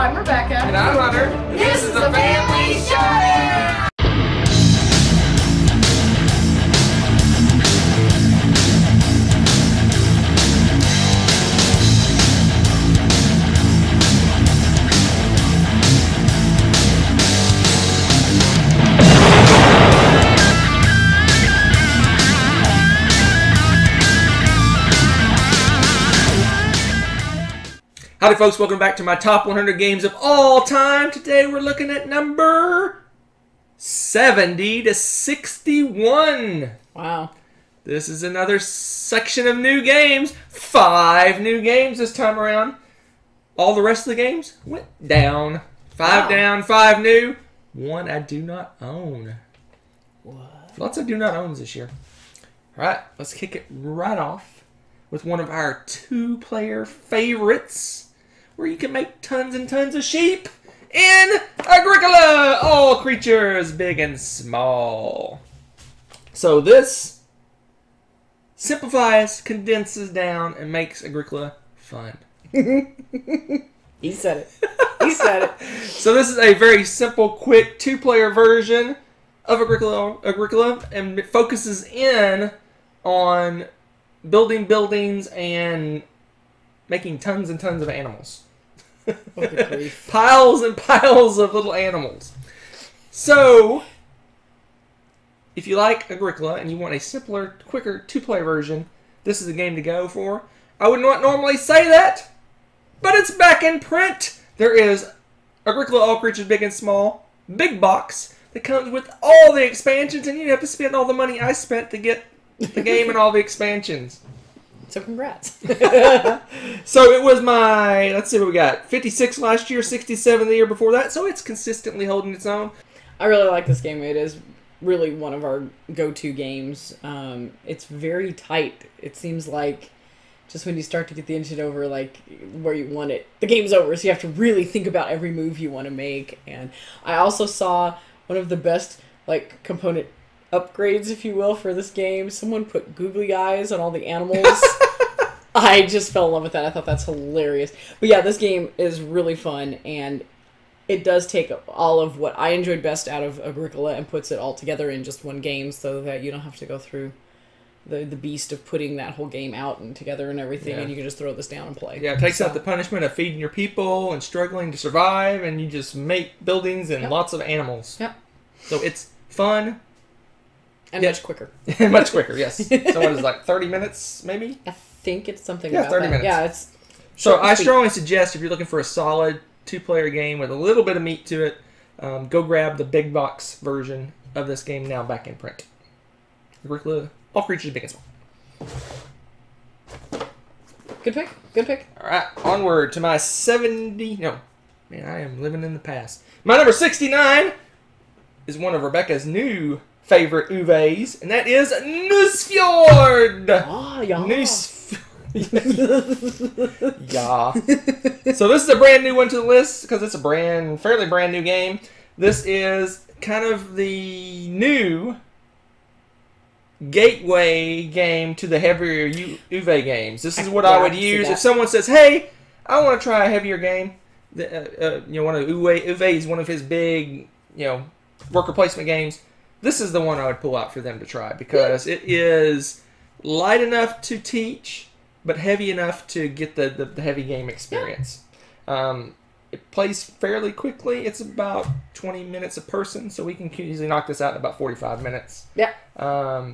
I'm Rebecca. And I'm Hunter. This is the Family Show! Howdy folks, welcome back to my top 100 games of all time. Today we're looking at number 70 to 61. Wow. This is another section of new games. 5 new games this time around. All the rest of the games went down. 5 down, 5 new. 1 I do not own. What? Lots of do not owns this year. Alright, let's kick it right off with one of our 2-player favorites, where you can make tons and tons of sheep in Agricola! All creatures, big and small. So this simplifies, condenses down, and makes Agricola fun. He said it. He said it. So this is a very simple, quick 2-player version of Agricola, and it focuses in on building buildings and making tons and tons of animals. Piles and piles of little animals. So, if you like Agricola and you want a simpler, quicker 2-player version, this is the game to go for. I would not normally say that, but it's back in print. There is Agricola All Creatures Big and Small, big box, that comes with all the expansions, and you have to spend all the money I spent to get the game and all the expansions. So congrats. So it was my, let's see what we got, 56 last year, 67 the year before that, so it's consistently holding its own. I really like this game. It is really one of our go-to games. It's very tight. It seems like just when you start to get the engine over, like, where you want it, the game's over, so you have to really think about every move you want to make. And I also saw one of the best, like, component upgrades, if you will, for this game. Someone put googly eyes on all the animals. I just fell in love with that. I thought that's hilarious. But yeah, this game is really fun, and it does take all of what I enjoyed best out of Agricola and puts it all together in just one game, so that you don't have to go through the beast of putting that whole game out and together and everything, and you can just throw this down and play. Yeah, it takes out the punishment of feeding your people and struggling to survive, and you just make buildings and lots of animals. Yep. So it's fun. And much quicker. Much quicker, yes. So what is it, like 30 minutes, maybe? I think it's something about 30 that. minutes. Yeah, it's... So I strongly suggest, if you're looking for a solid 2-player game with a little bit of meat to it, go grab the big box version of this game now back in print. Agricola, All Creatures Big and Small. Good pick. Good pick. All right, onward to my 70... No, man, I am living in the past. My number 69 is one of Rebecca's new favorite UVs, and that is Nusfjord. Ah, yeah. Yeah. So this is a brand new one to the list because it's a fairly brand new game. This is kind of the new gateway game to the heavier UV games. This is what I would use if someone says, "Hey, I want to try a heavier game." One of UV is one of his big, worker placement games. This is the one I would pull out for them to try because it is light enough to teach, but heavy enough to get the heavy game experience. It plays fairly quickly. It's about 20 minutes a person, so we can easily knock this out in about 45 minutes. Yeah.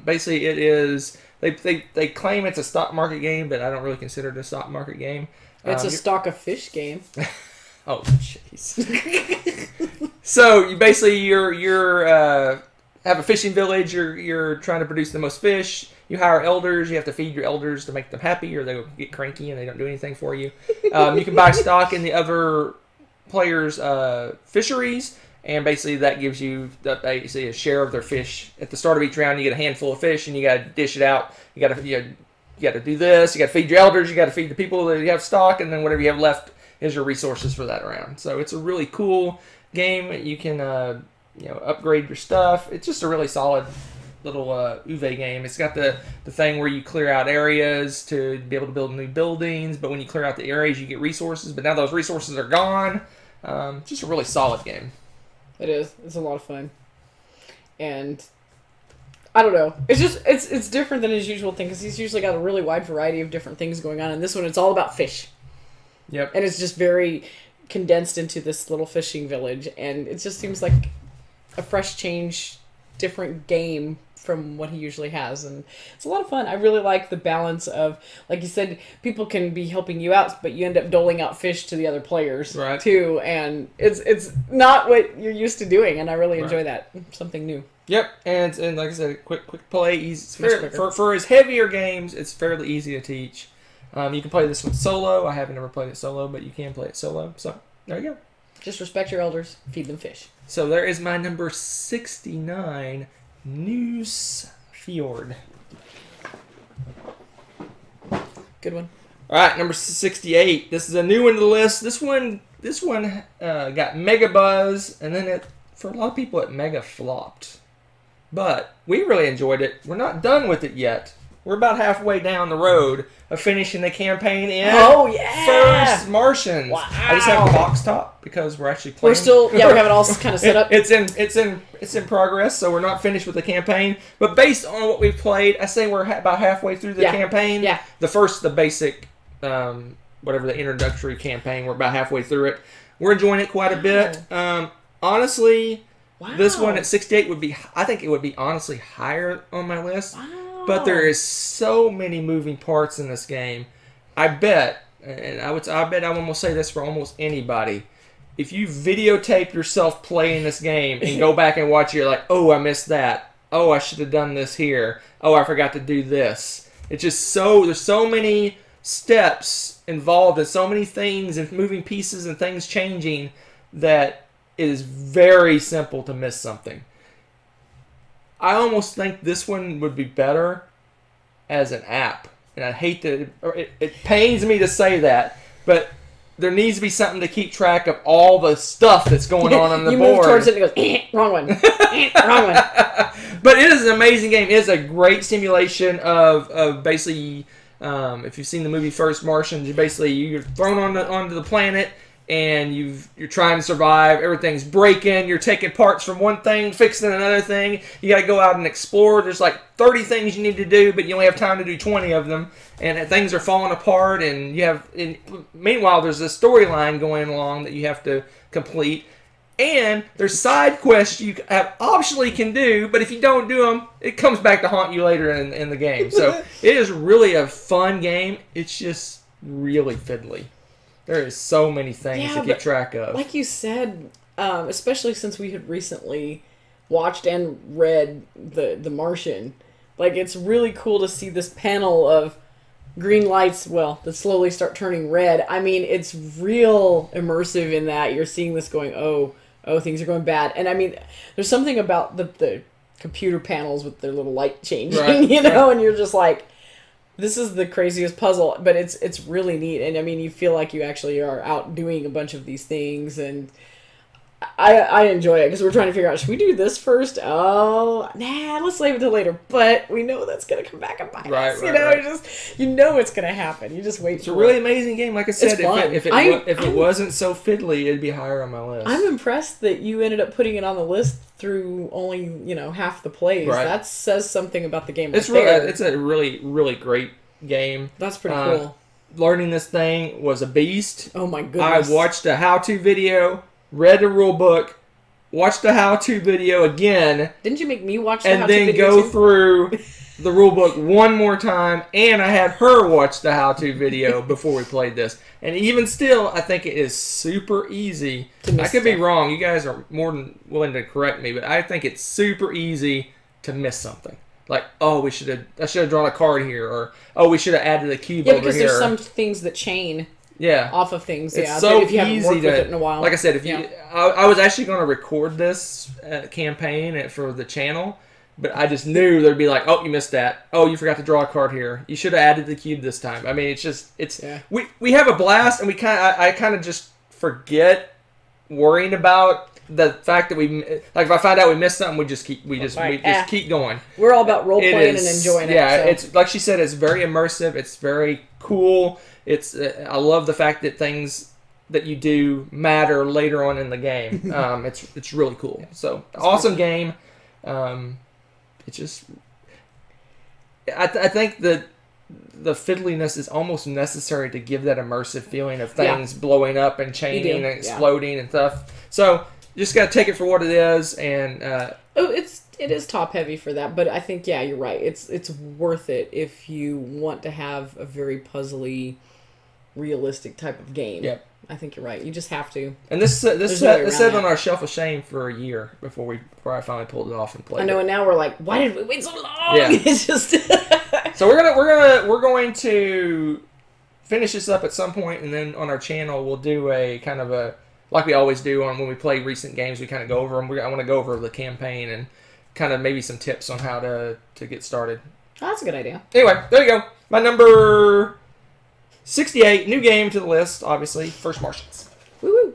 Basically, it is... They claim it's a stock market game, but I don't really consider it a stock market game. It's a stock of fish game. Oh, jeez. So you basically you're have a fishing village. You're trying to produce the most fish. You hire elders. You have to feed your elders to make them happy, or they'll get cranky and they don't do anything for you. You can buy stock in the other players' fisheries, and basically that gives you basically a share of their fish. At the start of each round, you get a handful of fish, and you got to dish it out. You got to do this. You got to feed your elders. You got to feed the people that you have stock, and then whatever you have left is your resources for that round. So it's a really cool game. You can upgrade your stuff. It's just a really solid little UV game. It's got the thing where you clear out areas to be able to build new buildings, but when you clear out the areas, you get resources, but now those resources are gone. Just a really solid game. It is. It's a lot of fun. And I don't know. It's just it's different than his usual thing because he's usually got a really wide variety of different things going on. And this one, it's all about fish. Yep. And it's just very condensed into this little fishing village, and it just seems like a fresh change, different game from what he usually has, and it's a lot of fun. I really like the balance of, like you said, people can be helping you out, but you end up doling out fish to the other players too, and it's not what you're used to doing, and I really enjoy that. Something new. Yep, and like I said, quick play, easy. For his heavier games, it's fairly easy to teach. You can play this one solo. I haven't ever played it solo, but you can play it solo. So, there you go. Just respect your elders. Feed them fish. So, there is my number 69, Noose Fjord. Good one. All right, number 68. This is a new one to the list. This one got mega buzz, and then for a lot of people, it mega flopped. But we really enjoyed it. We're not done with it yet. We're about halfway down the road of finishing the campaign in First Martians. Wow. I just have a box top because we're actually playing. We're still, we have it all kind of set up. It's in progress, so we're not finished with the campaign. But based on what we've played, I say we're about halfway through the campaign. Yeah. The basic, whatever the introductory campaign, we're about halfway through it. We're enjoying it quite a bit. Honestly, this one at 68 would be, I think it would be honestly higher on my list. Wow. But there is so many moving parts in this game. I bet, and I bet I almost say this for almost anybody, if you videotape yourself playing this game and go back and watch it, you're like, oh, I missed that. Oh, I should have done this here. Oh, I forgot to do this. It's just there's so many steps involved and so many things and moving pieces and things changing that it is very simple to miss something. I almost think this one would be better as an app. And I hate to... It pains me to say that, but there needs to be something to keep track of all the stuff that's going on the board. You move towards it and it goes, wrong one. Wrong one. But it is an amazing game. It is a great simulation of basically... if you've seen the movie First Martians, you're thrown onto the planet, and you're trying to survive. Everything's breaking. You're taking parts from one thing, fixing another thing. You got to go out and explore. There's like 30 things you need to do, but you only have time to do 20 of them. And things are falling apart. And meanwhile, there's a storyline going along that you have to complete. And there's side quests you have optionally can do, but if you don't do them, it comes back to haunt you later in the game. So it is really a fun game. It's just really fiddly. There is so many things to keep track of. Like you said, especially since we had recently watched and read the Martian, like it's really cool to see this panel of green lights, that slowly start turning red. I mean, it's real immersive in that you're seeing this going, oh, things are going bad. And I mean, there's something about the computer panels with their little light changing, and you're just like, this is the craziest puzzle, but it's really neat. And I mean, you feel like you actually are out doing a bunch of these things, and I enjoy it because we're trying to figure out, should we do this first? Oh, nah, let's leave it till later. But we know that's gonna come back and bite us. You know it's gonna happen. You just wait. It's a really amazing game. Like I said, if it wasn't so fiddly, it'd be higher on my list. I'm impressed that you ended up putting it on the list through only half the plays. Right. That says something about the game. It's a really really great game. That's pretty cool. Learning this thing was a beast. Oh my goodness! I watched a how-to video. Read the rule book, watched the how-to video again. Didn't you make me watch the how-to And video then go through the rule book one more time, and I had her watch the how-to video before we played this. And even still, I think it is super easy. I could be wrong. You guys are more than willing to correct me, but I think it's super easy to miss something. Like, oh, I should have drawn a card here, or oh, we should have added a cube over here. Yeah, because there's some things that chain. Off of things. It's so if you haven't easy worked with it in a while. Like I said, I was actually going to record this campaign for the channel, but I just knew there'd be like, oh, you missed that. Oh, you forgot to draw a card here. You should have added the cube this time. I mean, we have a blast, and I kind of just forget worrying about the fact that if I find out we missed something, we just keep going. We're all about role playing and enjoying it. Yeah, it's like she said, it's very immersive. It's very cool. I love the fact that things that you do matter later on in the game. It's really cool. So awesome game. It's just I think that the fiddliness is almost necessary to give that immersive feeling of things blowing up and chaining and exploding and stuff. So you just got to take it for what it is. And it is top heavy for that, but I think you're right. It's worth it if you want to have a very puzzly, realistic type of game. Yep. I think you're right. You just have to. And this sat on our shelf of shame for a year before I finally pulled it off and played. I know, it. and now we're like, why did we wait so long? Yeah. It's just. So we're going to finish this up at some point, and then on our channel we'll do a kind of a, like we always do on when we play recent games. We kind of go over them. I want to go over the campaign and kind of maybe some tips on how to get started. Oh, that's a good idea. Anyway, there you go. My number 68, new game to the list, obviously. First Martians. Woo-woo.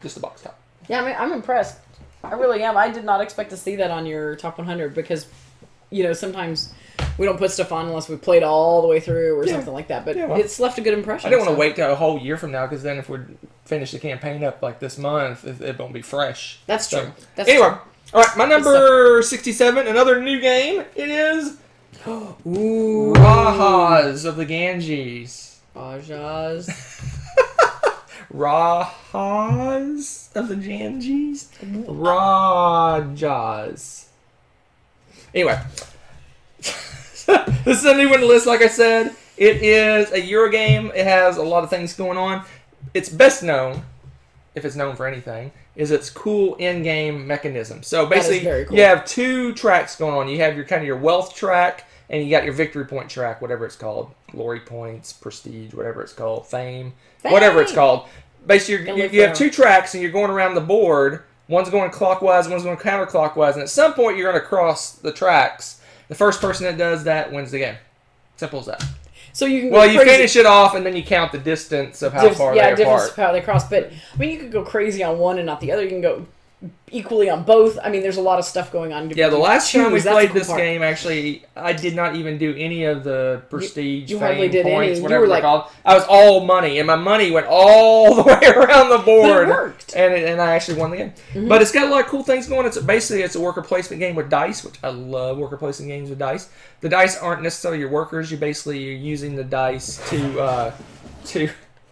Just the box top. Yeah, I'm impressed. I really am. I did not expect to see that on your top 100 because, sometimes we don't put stuff on unless we played all the way through or something like that. But it's left a good impression. I didn't want to wait till a whole year from now because then if we finish the campaign up like this month, it won't be fresh. That's true. Anyway, all right, my number 67, another new game. It is Rajas of the Ganges. Rajas. Rajas of the Ganges? Rajas. Anyway. This is a new one to list, like I said. It is a Euro game. It has a lot of things going on. It's best known, if it's known for anything, is its cool in-game mechanism. So basically, cool. You have two tracks going on. You have your wealth track, and you got your victory point track, whatever it's called. Glory points, prestige, whatever it's called, fame. Whatever it's called. Basically, you have two tracks, and you're going around the board. One's going clockwise, one's going counterclockwise, and at some point you're going to cross the tracks. The first person that does that wins the game. Simple as that. So you can you finish it off, and then you count the distance of how far they're apart. Difference of how they cross. But you could go crazy on one and not the other. You can go equally on both. I mean, there's a lot of stuff going on. Yeah, the last time we played this game, actually, I did not even do any of the prestige, you fame, hardly did points, any. whatever they're called. I was all money, and my money went all the way around the board. But it worked. And I actually won the game. Mm-hmm. But it's got a lot of cool things going. It's a worker placement game with dice, which I love worker placement games with dice. The dice aren't necessarily your workers. You're using the dice to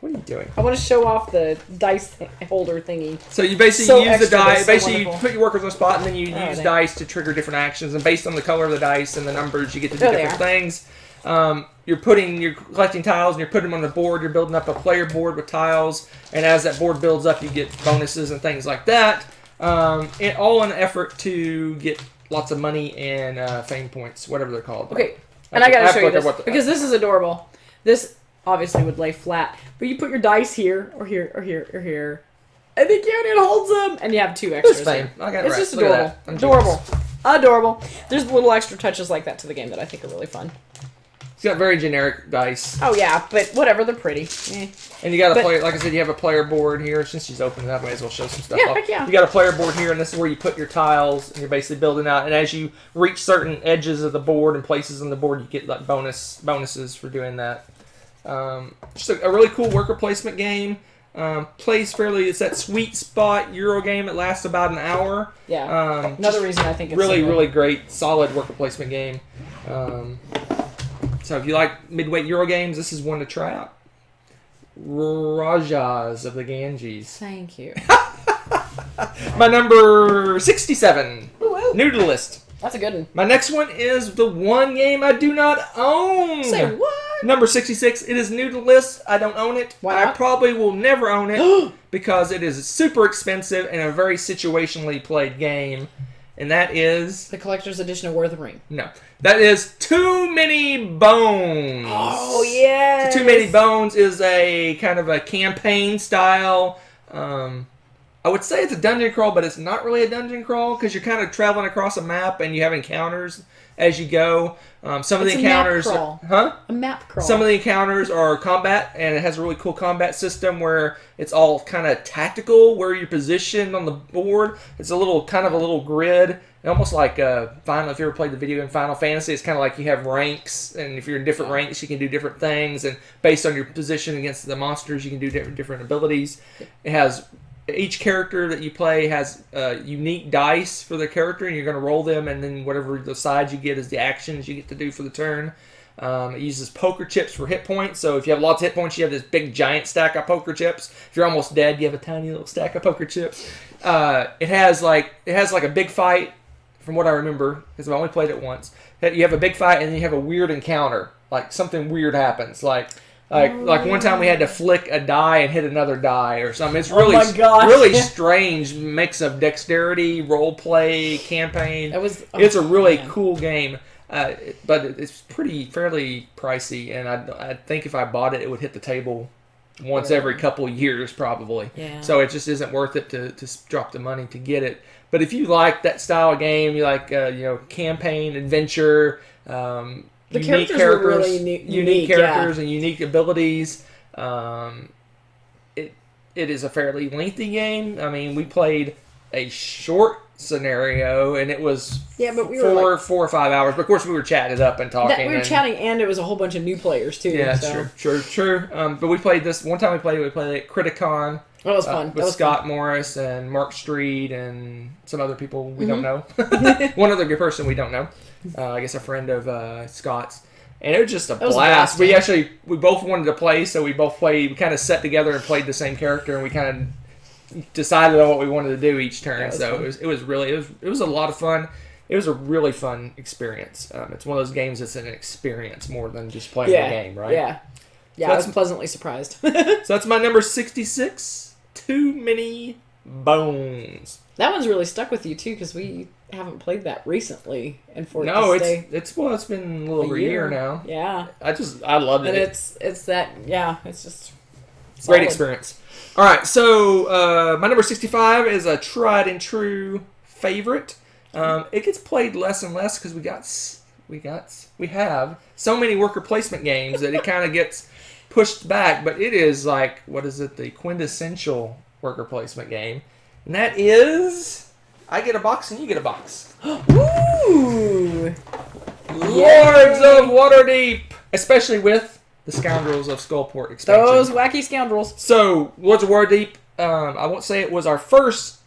what are you doing? I want to show off the dice holder thingy. So you basically use the dice. Basically, you put your workers on the spot, and then you use dice to trigger different actions. And based on the color of the dice and the numbers, you get to do different things. You're collecting tiles, and you're putting them on the board. You're building up a player board with tiles, and as that board builds up, you get bonuses and things like that. And all in an effort to get lots of money and fame points, whatever they're called. Okay, and I got to show you this because this is adorable. This obviously would lay flat, but you put your dice here or here or here or here, and then it holds them, and you have two extras. It's fine. It's just adorable. Adorable. There's little extra touches like that to the game that I think are really fun. It's got very generic dice. Oh yeah, but whatever, they're pretty. And you got a player, like I said, you have a player board here. Since she's opened it up, I may as well show some stuff off. Yeah. You got a player board here, and this is where you put your tiles, and you're basically building out. And as you reach certain edges of the board and places on the board, you get like bonuses for doing that. Just a really cool worker placement game. Plays fairly. It's that sweet spot Euro game. It lasts about an hour. Yeah. Another reason I think it's really great, solid worker placement game. So if you like midweight Euro games, this is one to try out. Rajas of the Ganges. Thank you. My number 67. Woo-woo. New to the list. That's a good one. My next one is the one game I do not own. Say what? Number 66. It is new to the list. I don't own it. Why not? I probably will never own it because it is super expensive and a very situationally played game. And that is... the collector's edition of War of the Ring. No. That is Too Many Bones. Oh, yes. So Too Many Bones is a kind of a campaign style... I would say it's a dungeon crawl, but it's not really a dungeon crawl because you're kind of traveling across a map and you have encounters as you go. Some of the encounters, a map crawl. Some of the encounters are combat, and it has a really cool combat system where it's all kind of tactical, where you're positioned on the board. It's a little grid, almost like Final. If you ever played the video game Final Fantasy, it's kind of like you have ranks, and if you're in different ranks, you can do different things, and based on your position against the monsters, you can do different abilities. It has each character that you play has unique dice for the character, and you're going to roll them, and then whatever the sides you get is the actions you get to do for the turn. It uses poker chips for hit points, so if you have lots of hit points, you have this big giant stack of poker chips. If you're almost dead, you have a tiny little stack of poker chips. It has like a big fight, from what I remember, because I only played it once. You have a big fight, and then you have a weird encounter, like something weird happens, like one time we had to flick a die and hit another die or something. It's really really strange mix of dexterity, role play, campaign. It's a really cool game. But it's fairly pricey, and I think if I bought it, it would hit the table once every couple of years probably. Yeah. So it just isn't worth it to drop the money to get it. But if you like that style of game, you like campaign, adventure, unique characters, really unique characters, and unique abilities. It is a fairly lengthy game. I mean, we played a short scenario, and it was but we were 4 or 5 hours. But of course, we were chatting it up and talking. We were chatting, and it was a whole bunch of new players too. Yeah, so. true. But we played this one time. We played at Criticon. That was fun. With Scott Morris and Mark Street and some other people we don't know. One other good person we don't know. I guess a friend of Scott's. And it was just a blast. We both wanted to play, so we both played. We kind of sat together and played the same character, and we kind of decided on what we wanted to do each turn. So it was a lot of fun. It was a really fun experience. It's one of those games that's an experience more than just playing the game, right? Yeah. Yeah, so I was pleasantly surprised. So that's my number 66. Too Many Bones. That one's really stuck with you too, because we haven't played that recently. And for it's been a little over a year now. Yeah, I loved it. And it's just great experience. All right, so my number 65 is a tried and true favorite. It gets played less and less because we have so many worker placement games that it kind of gets pushed back. But it is like, what is it? The quintessential worker placement game, and that is I get a box and you get a box. Ooh! Lords of Waterdeep, especially with the Scoundrels of Skullport expansion. Those wacky scoundrels. So, Lords of Waterdeep, I won't say it was our first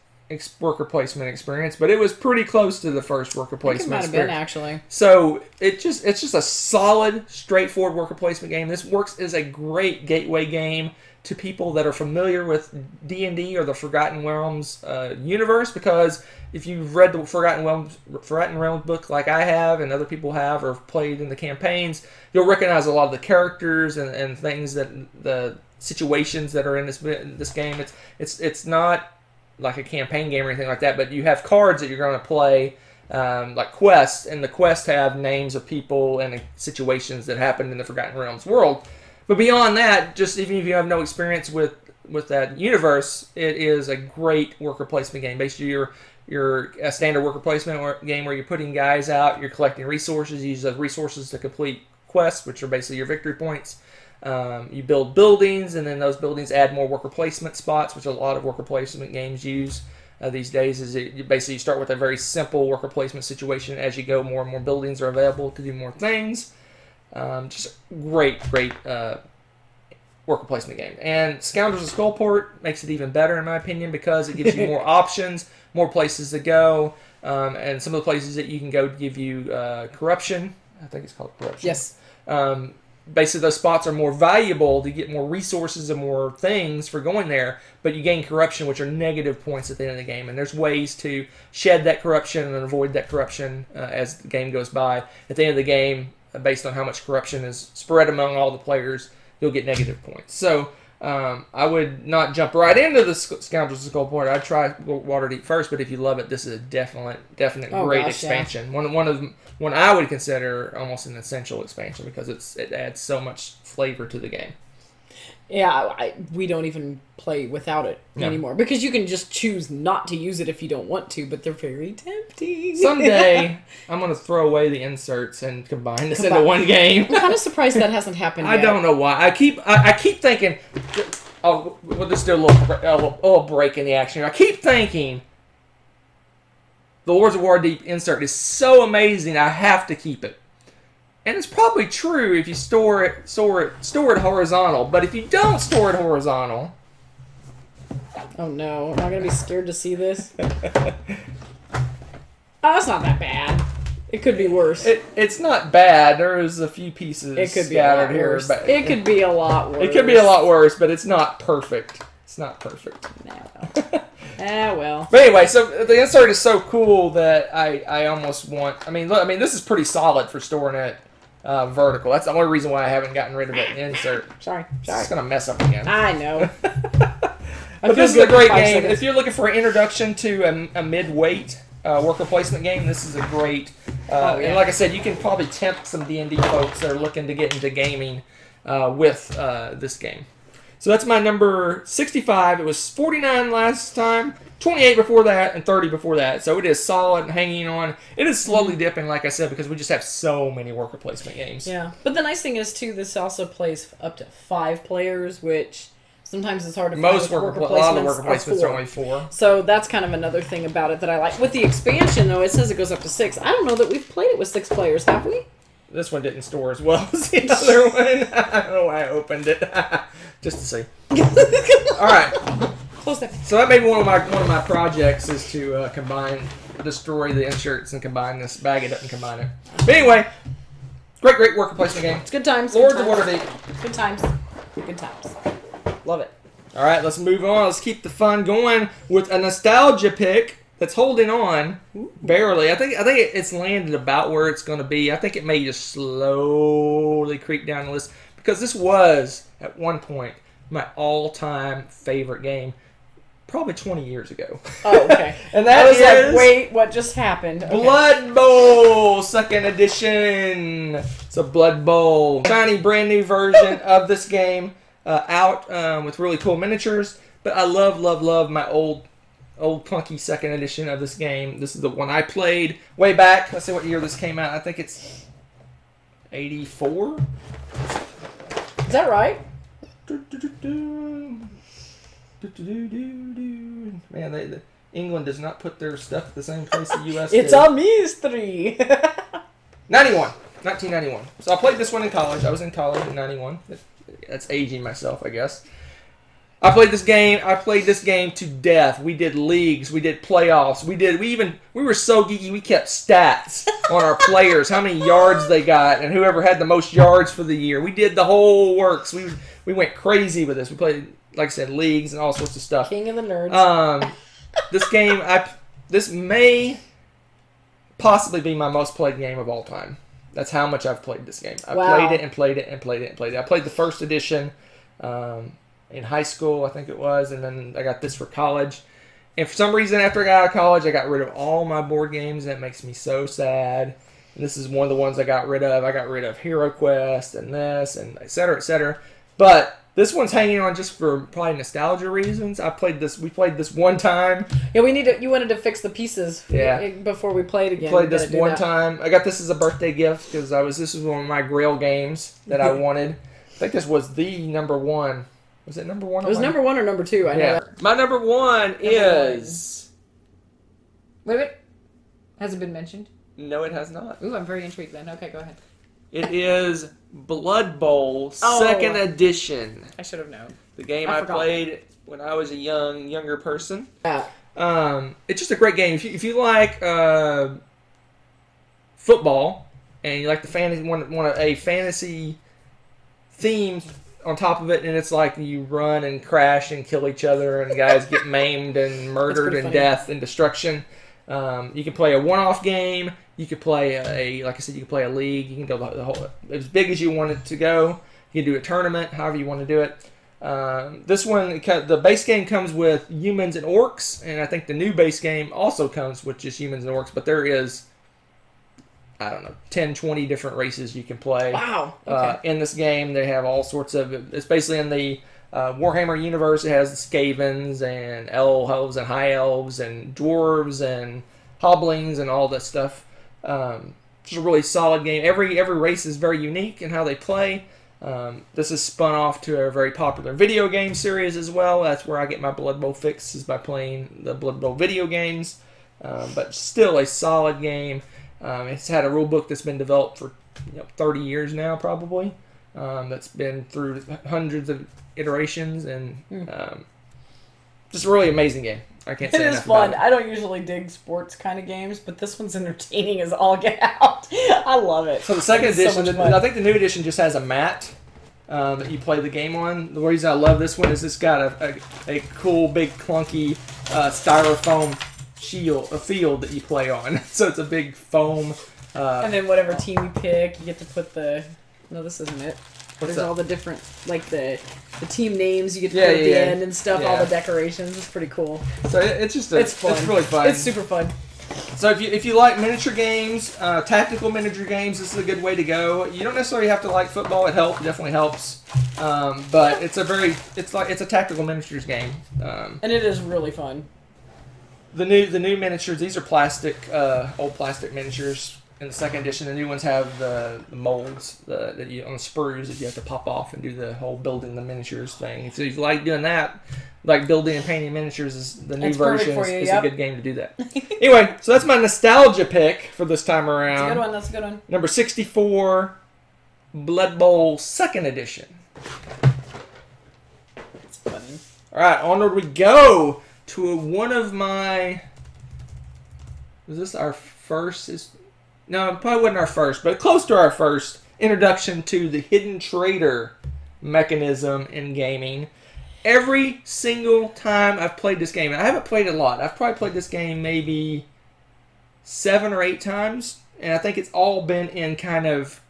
worker placement experience, but it was pretty close to the first worker placement experience. It might have been, actually. So, it's just a solid, straightforward worker placement game. This works as a great gateway game to people that are familiar with D&D or the Forgotten Realms universe, because if you've read the Forgotten Realms book like I have and other people have, or played in the campaigns, you'll recognize a lot of the characters and things that the situations that are in this game. It's not like a campaign game or anything like that, but you have cards that you're going to play, like quests, and the quests have names of people and situations that happened in the Forgotten Realms world. But beyond that, just even if you have no experience with that universe, it is a great worker placement game. Basically, you're a standard worker placement game where you're putting guys out, you're collecting resources, you use those resources to complete quests, which are basically your victory points. You build buildings, and then those buildings add more worker placement spots, which a lot of worker placement games use these days. You start with a very simple worker placement situation. As you go, more and more buildings are available to do more things. Just great worker placement game. And Scoundrels of Skullport makes it even better, in my opinion, because it gives you more options, more places to go, and some of the places that you can go give you corruption. I think it's called corruption. Yes. Basically, those spots are more valuable to get more resources and more things for going there, but you gain corruption, which are negative points at the end of the game. And there's ways to shed that corruption and avoid that corruption as the game goes by. At the end of the game, based on how much corruption is spread among all the players, you'll get negative points. So I would not jump right into the Scoundrels of Skullport. I'd try Waterdeep first, but if you love it, this is a definite great expansion. Yeah. One I would consider almost an essential expansion, because it adds so much flavor to the game. Yeah, we don't even play without it anymore, because you can just choose not to use it if you don't want to, but they're very tempting. Someday, I'm going to throw away the inserts and combine this into one game. I'm kind of surprised that hasn't happened yet. I don't know why. I keep thinking, we'll just do a little break in the action here. I keep thinking, the Lords of Waterdeep insert is so amazing, I have to keep it. And it's probably true if you store it horizontal. But if you don't store it horizontal, Oh no, am I gonna be scared to see this? Oh, that's not that bad. It could be worse. it's not bad. There's a few pieces It could be a lot scattered here, worse. but It could be a lot worse. it could be a lot worse. But it's not perfect. It's not perfect. No. Well. But anyway, so the insert is so cool that I almost want. I mean, look. I mean, this is pretty solid for storing it vertical. That's the only reason why I haven't gotten rid of it. Insert. Sorry. It's just gonna mess up again. I know. But this is a great game. If you're looking for an introduction to a mid-weight worker placement game, this is a great. And like I said, you can probably tempt some D&D folks that are looking to get into gaming with this game. So that's my number 65. It was 49 last time, 28 before that, and 30 before that. So it is solid and hanging on. It is slowly dipping, like I said, because we just have so many worker placement games. Yeah. But the nice thing is, too, this also plays up to 5 players, which sometimes it's hard to find. Most a lot of the worker placements are only 4. So that's kind of another thing about it that I like. With the expansion, though, it says it goes up to 6. I don't know that we've played it with 6 players, have we? This one didn't store as well as the other one. I don't know why I opened it. Just to see. All right. Close that. So that may be one of my projects is to destroy the inserts and combine this, bag it up and combine it. But anyway, great worker placement game. It's good times. Lords of Waterdeep. Good times. Good times. Love it. All right, let's move on. Let's keep the fun going with a nostalgia pick that's holding on barely. I think it's landed about where it's going to be. I think it may just slowly creep down the list because this was at one point my all-time favorite game, probably 20 years ago. Oh, okay. And that I was is like, wait, what just happened? Okay. Blood Bowl 2nd edition. It's a Blood Bowl, shiny brand new version of this game out with really cool miniatures. But I love my old clunky 2nd edition of this game. This is the one I played way back. Let's see what year this came out. I think it's 84. Is that right? Man, England does not put their stuff at the same place the U.S. It's did. a mystery. 1991. So I played this one in college. I was in college in 91. That's aging myself, I guess. I played this game to death. We did leagues, we did playoffs, we were so geeky we kept stats on our players, how many yards they got, and whoever had the most yards for the year. We did the whole works. We went crazy with this. We played, like I said, leagues and all sorts of stuff. King of the nerds. This game, this may possibly be my most played game of all time. That's how much I've played this game. I played it and played it and played it and played it. I played the first edition in high school, I think it was, and then I got this for college. And for some reason, after I got out of college, I got rid of all my board games, and that makes me so sad. And this is one of the ones I got rid of. I got rid of Hero Quest and this, and et cetera, et cetera. But this one's hanging on just for probably nostalgia reasons. We played this one time. Yeah, you wanted to fix the pieces before we played again. Played this one time. I got this as a birthday gift because this was one of my Grail games that I wanted. I think this was the number one. Was it number 1? It was number 1 or number 2. I know that. My number 1 is... Wait. Has it been mentioned? No, it has not. Ooh, I'm very intrigued then. Okay, go ahead. It is Blood Bowl 2nd edition. I should have known. The game I played when I was a younger person. Yeah. It's just a great game. If you like football and you like the fantasy, want a fantasy theme on top of it, and it's like you run and crash and kill each other, and guys get maimed and murdered and death and destruction. You can play a one-off game. You could play like I said, you can play a league. You can go the whole as big as you want it to go. You can do a tournament, however you want to do it. This one, the base game comes with humans and orcs, and I think the new base game also comes with just humans and orcs. But there is, I don't know, 10, 20 different races you can play. Wow. Okay. In this game. They have all sorts of... It's basically in the Warhammer universe. It has the Skavens and elves and high elves and dwarves and hoblings and all that stuff. It's a really solid game. Every race is very unique in how they play. This is spun off to a very popular video game series as well. That's where I get my Blood Bowl fix, is by playing the Blood Bowl video games. but still a solid game. It's had a rule book that's been developed for 30 years now, probably. That's been through hundreds of iterations, and just a really amazing game. I can't say It is enough fun. about I don't usually dig sports kind of games, but this one's entertaining as all get out. I love it. So the second It's so edition, much fun. I think the new edition just has a mat that you play the game on. The reason I love this one is it's got a cool, big, clunky styrofoam field that you play on. So it's a big foam. And then whatever team you pick, you get to put the... No, this isn't it. There's all the different, like the team names you get to put at the end and stuff, all the decorations. It's pretty cool. So it's just it's fun. It's really fun. It's super fun. So if you like miniature games, tactical miniature games, this is a good way to go. You don't necessarily have to like football. It definitely helps. But it's a tactical miniatures game. And it is really fun. The new miniatures, these are plastic, old plastic miniatures. In the second edition, the new ones have the molds that you on the sprues that you have to pop off and do the whole building the miniatures thing. So if you like doing that, like building and painting miniatures, the new version is a good game to do that. Anyway, so that's my nostalgia pick for this time around. That's a good one. Number 64, Blood Bowl 2nd edition. It's funny. All right, onward we go to one of my... Was this our first... No, it probably wasn't our first, but close to our first introduction to the hidden trader mechanism in gaming. Every single time I've played this game, and I haven't played it a lot. I've probably played this game maybe 7 or 8 times, and I think it's all been in kind of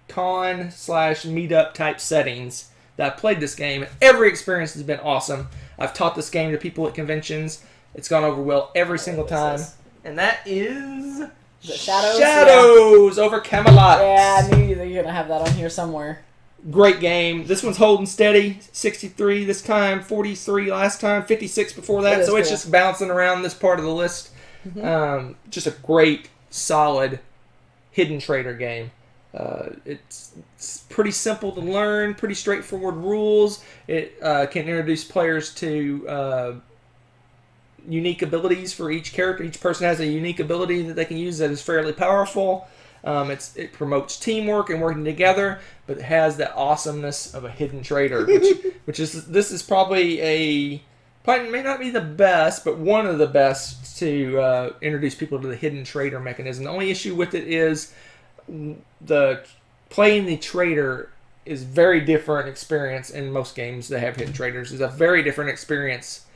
con/meetup type settings that I've played this game. Every experience has been awesome. I've taught this game to people at conventions. It's gone over well every single time. And that is... The Shadows? Shadows over Camelot. Yeah, I knew you were going to have that on here somewhere. Great game. This one's holding steady. 63 this time, 43 last time, 56 before that. So it's just bouncing around this part of the list. Mm-hmm. Just a great, solid, hidden trader game. It's pretty simple to learn, pretty straightforward rules. It can introduce players to... unique abilities for each character. Each person has a unique ability that they can use that is fairly powerful. It promotes teamwork and working together, but it has that awesomeness of a hidden trader, this is probably may not be the best, but one of the best to introduce people to the hidden trader mechanism. The only issue with it is playing the trader is very different experience in most games that have hidden traders. It's a very different experience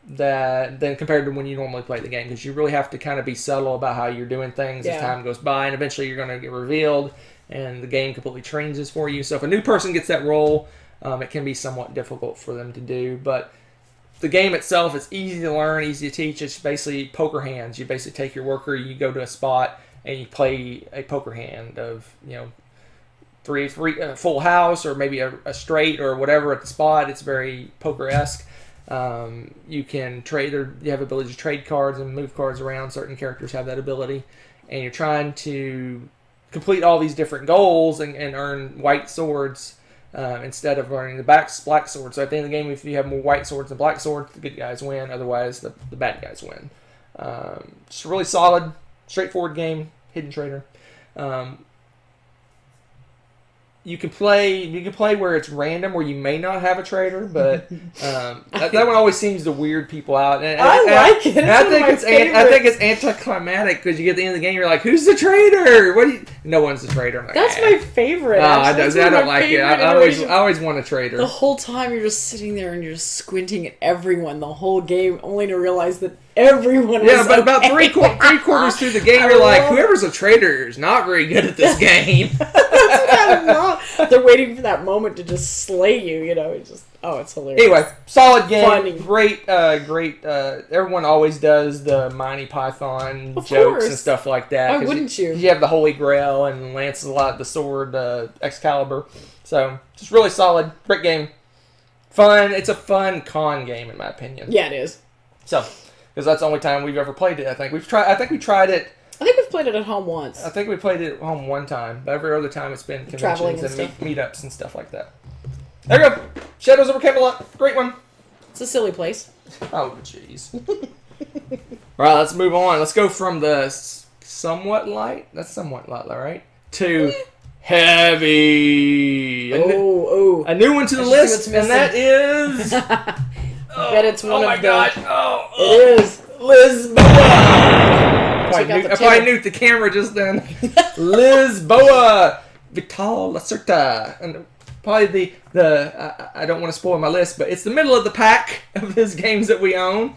than compared to when you normally play the game, because you really have to kind of be subtle about how you're doing things as time goes by, and eventually you're going to get revealed and the game completely changes for you. So if a new person gets that role, it can be somewhat difficult for them to do. But the game itself is easy to learn, easy to teach. It's basically poker hands. You basically take your worker, you go to a spot, and you play a poker hand of three full house, or maybe a straight or whatever at the spot. It's very poker-esque. You can trade, or you have ability to trade cards and move cards around. Certain characters have that ability, and you're trying to complete all these different goals and earn white swords instead of earning the black swords. So at the end of the game, if you have more white swords than black swords, the good guys win. Otherwise, the bad guys win. Just a really solid, straightforward game, hidden trader. You can play where it's random, where you may not have a trader, but that one always seems to weird people out. And I like it. I think it's anticlimactic, because you get to the end of the game, you're like, "Who's the trader? No one's the trader." I'm like, That's my favorite. I don't like it. I always want a trader. The whole time you're just sitting there and you're just squinting at everyone the whole game, only to realize that everyone was but about three quarters through the game, you're like, whoever's a trader is not very good at this game. They're waiting for that moment to just slay you, It's just, it's hilarious. Anyway, solid game. Funny. Great. Everyone always does the Monty Python jokes and stuff like that. Why wouldn't you? You have the Holy Grail and Lancelot, the sword, Excalibur. So, just really solid. Great game. Fun. It's a fun con game, in my opinion. Yeah, it is. So, because that's the only time we've ever played it. I think we tried it. I think we've played it at home once. I think we played it at home one time, but every other time it's been conventions and meetups and stuff like that. There you go. Shadows over Camelot. Great one. It's a silly place. Oh, jeez. All right, let's move on. Let's go from the somewhat light. That's somewhat light, right? To heavy. A new one to the list, and that is. I bet it's one of the. It is Lisboa. I probably nuked the camera just then. Lisboa, Vital Lacerda, and probably the I don't want to spoil my list, but it's the middle of the pack of his games that we own.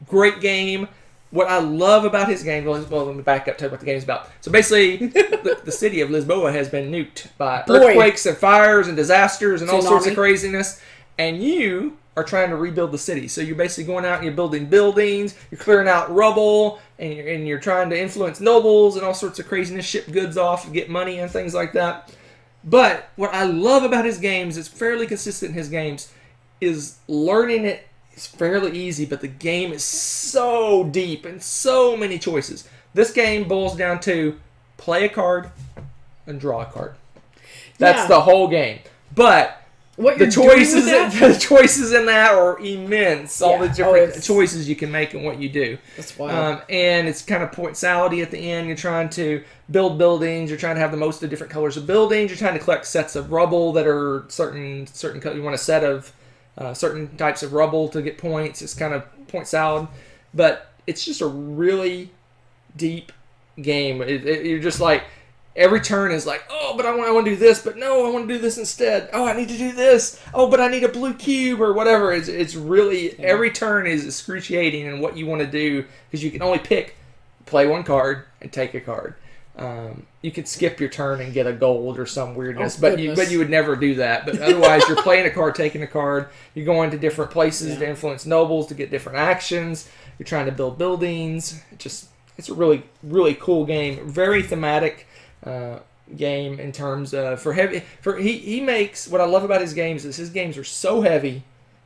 Great game. What I love about his game, well, let me back up, tell you what the game is about. So basically, the city of Lisboa has been nuked by earthquakes and fires and disasters and all sorts of craziness, and you are trying to rebuild the city. So you're basically going out and you're building buildings, you're clearing out rubble, and you're trying to influence nobles and all sorts of craziness, ship goods off, get money and things like that. But what I love about his games, it's fairly consistent in his games, is learning it is fairly easy, but the game is so deep and so many choices. This game boils down to play a card and draw a card. That's the whole game. But the choices in that are immense. All the different choices you can make and what you do. That's wild. And it's kind of point salady at the end. You're trying to build buildings. You're trying to have the most of different colors of buildings. You're trying to collect sets of rubble that are certain. You want a set of certain types of rubble to get points. It's kind of point salad, but it's just a really deep game. You're just like. Every turn is like, oh, but I want to do this, but no, I want to do this instead. Oh, I need to do this. Oh, but I need a blue cube or whatever. It's really, every turn is excruciating in what you want to do because you can only play one card and take a card. You could skip your turn and get a gold or some weirdness, but you would never do that. But otherwise, you're playing a card, taking a card. You're going to different places to influence nobles to get different actions. You're trying to build buildings. It's a really, really cool game. Very thematic. Game in terms of he makes what I love about his games is his games are so heavy,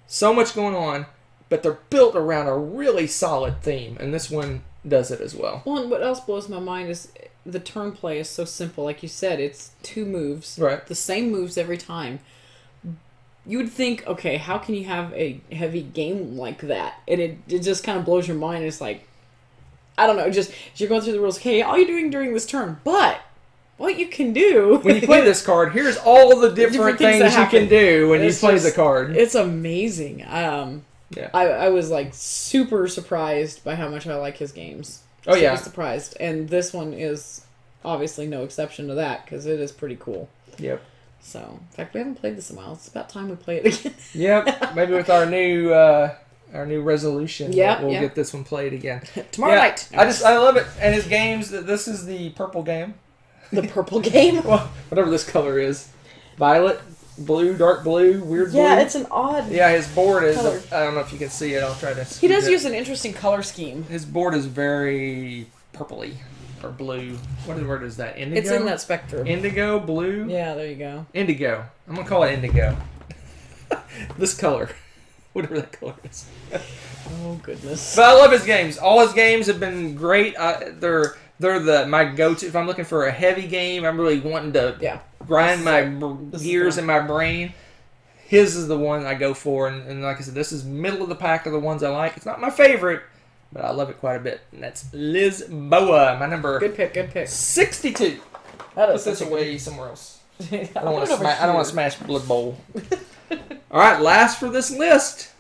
so much going on, but they're built around a really solid theme, and this one does it as well. Well, and what else blows my mind is the turn play is so simple. Like you said, it's 2 moves, right? The same moves every time. You would think, okay, how can you have a heavy game like that? And it just kind of blows your mind. It's like, I don't know, just you're going through the rules. Okay, all you're doing during this turn, but what you can do when you play this card, here's all the different things you can do when you play the card. It's amazing. I was like super surprised by how much I like his games. Super surprised, and this one is obviously no exception to that because it is pretty cool. Yep. So, in fact, we haven't played this in a while. It's about time we play it again. Yep. Maybe with our new resolution, we'll get this one played again tomorrow night. I love it, and his games. This is the purple game. The purple game? Well, whatever this color is. Violet, blue, dark blue, weird blue. Yeah, it's an odd Yeah, his board is... I don't know if you can see it. I'll try to... He does use an interesting color scheme. His board is very purpley. Or blue. What word is that? Indigo? It's in that spectrum. Indigo, blue? Yeah, there you go. Indigo. I'm going to call it indigo. This color. Whatever that color is. Oh, goodness. But I love his games. All his games have been great. They're my go-to. If I'm looking for a heavy game, I'm really wanting to grind my gears in my brain. His is the one I go for, and like I said, this is middle of the pack of the ones I like. It's not my favorite, but I love it quite a bit. And that's Lisboa, my number. Good pick. 62. Put this away somewhere else. I don't want to smash Blood Bowl. All right, last for this list.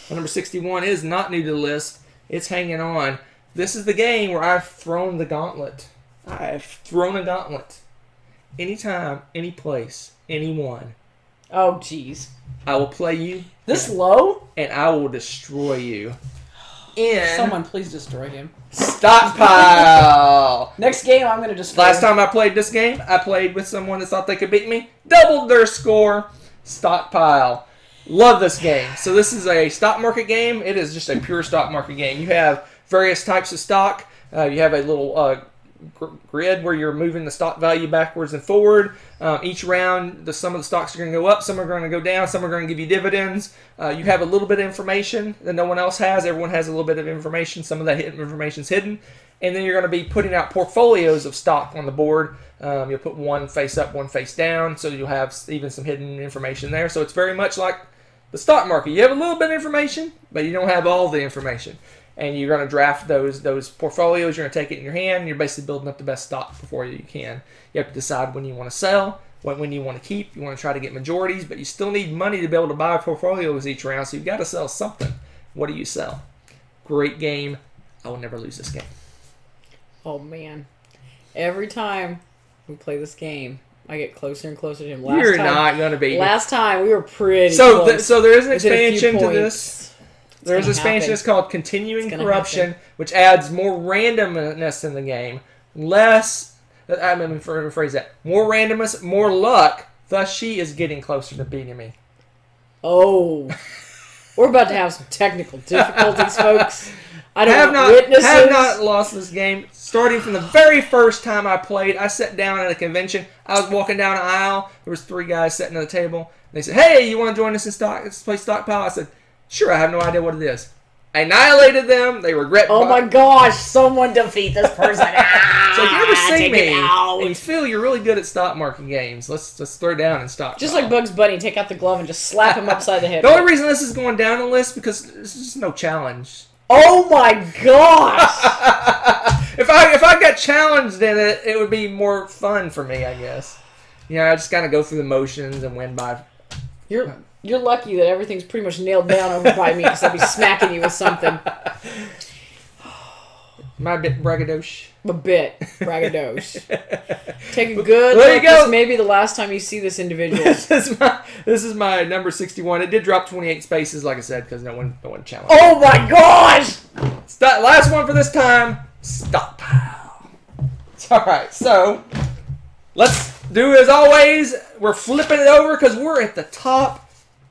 My number 61 is not new to the list. It's hanging on. This is the game where I've thrown the gauntlet. I've thrown a gauntlet. Anytime, any place, anyone. Oh, jeez. I will play you. This low? And I will destroy you. Someone please destroy him. Stockpile. Next game, I'm going to destroy Last time I played this game, I played with someone that thought they could beat me. Doubled their score. Stockpile. Love this game. So this is a stock market game. It is just a pure stock market game. You have various types of stock. You have a little grid where you're moving the stock value backwards and forward. Each round, some of the stocks are going to go up, some are going to go down, some are going to give you dividends. You have a little bit of information that no one else has. Everyone has a little bit of information. Some of that information is hidden. And then you're going to be putting out portfolios of stock on the board. You'll put one face up, one face down, so you'll have even some hidden information there. So it's very much like the stock market. You have a little bit of information, but you don't have all the information. and you're going to draft those portfolios. You're going to take it in your hand, and you're basically building up the best stock before you can. You have to decide when you want to sell, when you want to keep. You want to try to get majorities, but you still need money to be able to buy portfolios each round, so you've got to sell something. What do you sell? Great game. I will never lose this game. Oh, man. Every time we play this game, I get closer and closer to him. You're not going to beat me. Last time, we were pretty so close. So there is an Within a few expansion to points. this. There's an expansion that's called Continuing gonna Corruption, happen. which adds more randomness in the game. Less, I mean, rephrase that. More randomness, more luck. Thus, she is getting closer to beating me. Oh. We're about to have some technical difficulties, folks. I have don't want witnesses. have not lost this game. Starting from the very first time I played, I sat down at a convention. I was walking down an aisle. There was 3 guys sitting at the table. They said, "Hey, you want to join us in Let's play Stockpile?" I said, "Sure." I have no idea what it is. I annihilated them. They regret. Oh my gosh! Someone defeat this person. So if you ever see take me it out. and you feel you're really good at stock market games, let's throw down and stock. Just like Bugs Bunny, take out the glove and just slap him upside the head. The only reason this is going down the list because there's just no challenge. Oh my gosh! If I got challenged in it, it would be more fun for me, I guess. Yeah, I just kind of go through the motions and win by. You're lucky that everything's pretty much nailed down over by me because I'd be smacking you with something. Am I a bit braggadocious? A bit braggadocious. Take a good There you look. go. This may be the last time you see this individual. This is my number 61. It did drop 28 spaces, like I said, because no one challenged. Oh my gosh! Last one for this time. Stockpile. All right, so let's do as always. We're flipping it over because we're at the top.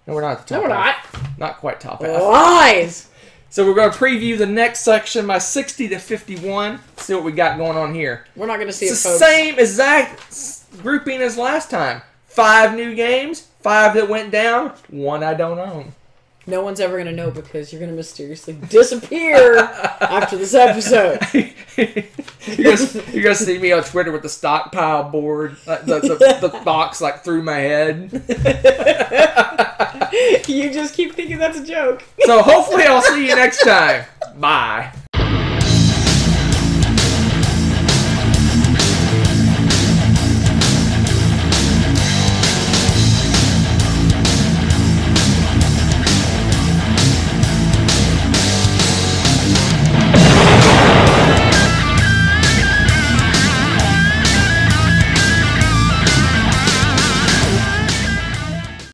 No, we're not at the No, top. we're not. Not quite top. Lies! So we're going to preview the next section, my 60 to 51. See what we got going on here. We're not going to see It's it, the folks. same exact grouping as last time. 5 new games, 5 that went down, 1 I don't own. No one's ever going to know because you're going to mysteriously disappear after this episode. You're gonna see me on Twitter with the stockpile board, the box like through my head. You just keep thinking that's a joke. So hopefully I'll see you next time. Bye.